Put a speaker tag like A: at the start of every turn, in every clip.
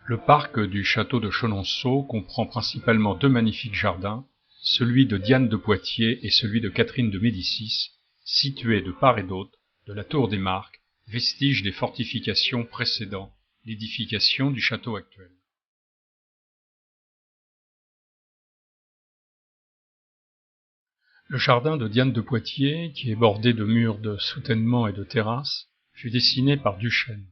A: Le parc du château de Chenonceau comprend principalement deux magnifiques jardins, celui de Diane de Poitiers et celui de Catherine de Médicis, situés de part et d'autre de la tour des Marques, vestige des fortifications précédant l'édification du château actuel. Le jardin de Diane de Poitiers, qui est bordé de murs de soutènement et de terrasses, fut dessiné par Duchesne.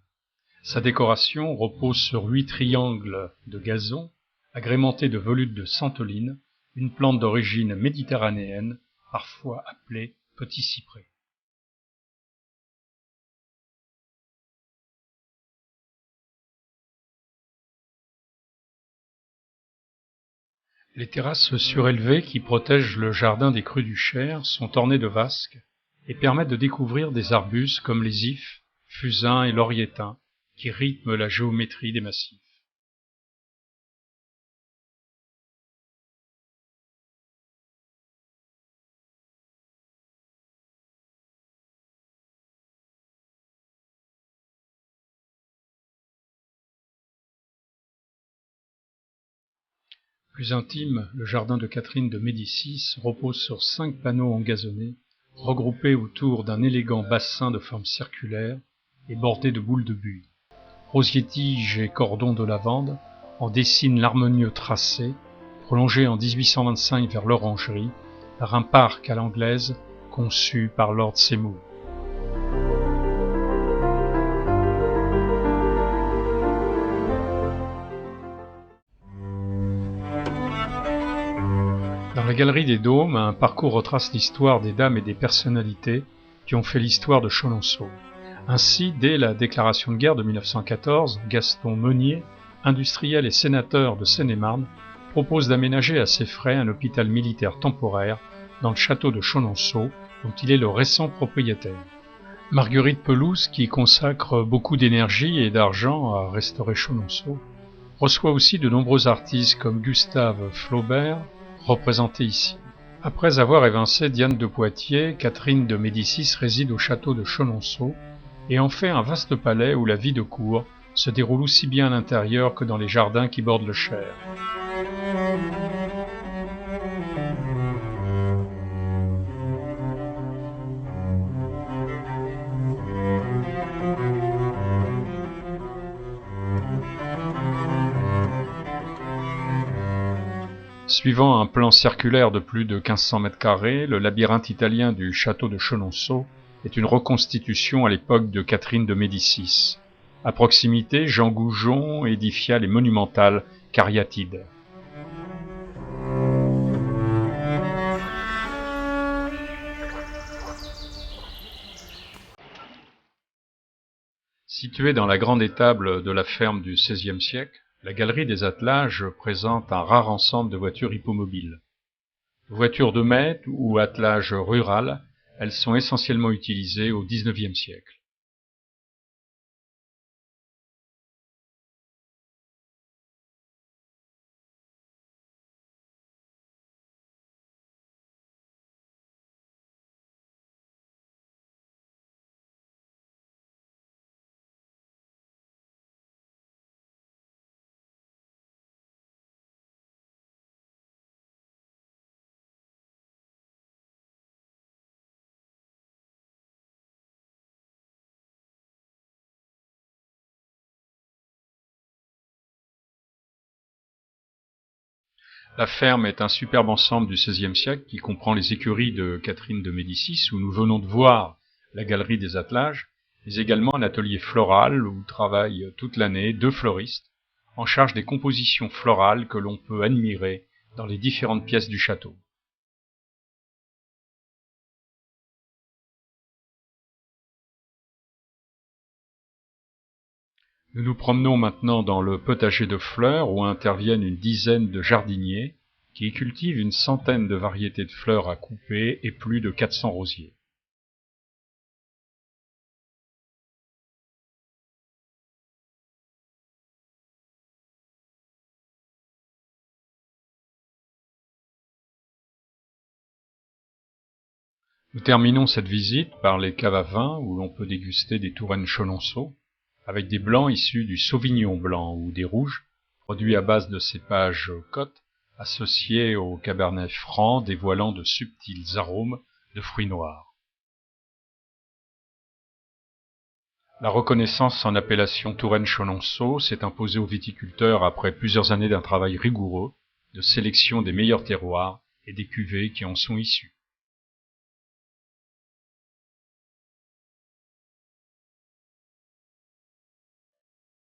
A: Sa décoration repose sur 8 triangles de gazon, agrémentés de volutes de santoline, une plante d'origine méditerranéenne, parfois appelée petit cyprès. Les terrasses surélevées qui protègent le jardin des crues du Cher sont ornées de vasques et permettent de découvrir des arbustes comme les ifs, fusains et l'oriétain qui rythment la géométrie des massifs. Plus intime, le jardin de Catherine de Médicis repose sur 5 panneaux engazonnés, regroupés autour d'un élégant bassin de forme circulaire et bordé de boules de buis. Rosiers-tiges et cordons de lavande en dessinent l'harmonieux tracé, prolongé en 1825 vers l'Orangerie, par un parc à l'anglaise conçu par Lord Seymour. Dans la galerie des Dômes, un parcours retrace l'histoire des dames et des personnalités qui ont fait l'histoire de Chenonceau. Ainsi, dès la déclaration de guerre de 1914, Gaston Meunier, industriel et sénateur de Seine-et-Marne, propose d'aménager à ses frais un hôpital militaire temporaire dans le château de Chenonceau, dont il est le récent propriétaire. Marguerite Pelouse, qui consacre beaucoup d'énergie et d'argent à restaurer Chenonceau, reçoit aussi de nombreux artistes comme Gustave Flaubert, représenté ici. Après avoir évincé Diane de Poitiers, Catherine de Médicis réside au château de Chenonceau et en fait un vaste palais où la vie de cour se déroule aussi bien à l'intérieur que dans les jardins qui bordent le Cher. Suivant un plan circulaire de plus de 1500 mètres carrés, le labyrinthe italien du château de Chenonceau est une reconstitution à l'époque de Catherine de Médicis. À proximité, Jean Goujon édifia les monumentales cariatides. Située dans la grande étable de la ferme du XVIe siècle, la galerie des attelages présente un rare ensemble de voitures hippomobiles. Voitures de maître ou attelage rural, elles sont essentiellement utilisées au XIXe siècle. La ferme est un superbe ensemble du XVIe siècle qui comprend les écuries de Catherine de Médicis, où nous venons de voir la galerie des attelages, mais également un atelier floral où travaillent toute l'année 2 fleuristes en charge des compositions florales que l'on peut admirer dans les différentes pièces du château. Nous nous promenons maintenant dans le potager de fleurs où interviennent une dizaine de jardiniers qui cultivent une centaine de variétés de fleurs à couper et plus de 400 rosiers. Nous terminons cette visite par les caves à vin où l'on peut déguster des Touraine Chenonceau, avec des blancs issus du Sauvignon blanc ou des rouges, produits à base de cépages côtes, associés au Cabernet Franc dévoilant de subtils arômes de fruits noirs. La reconnaissance en appellation Touraine-Chenonceau s'est imposée aux viticulteurs après plusieurs années d'un travail rigoureux de sélection des meilleurs terroirs et des cuvées qui en sont issus.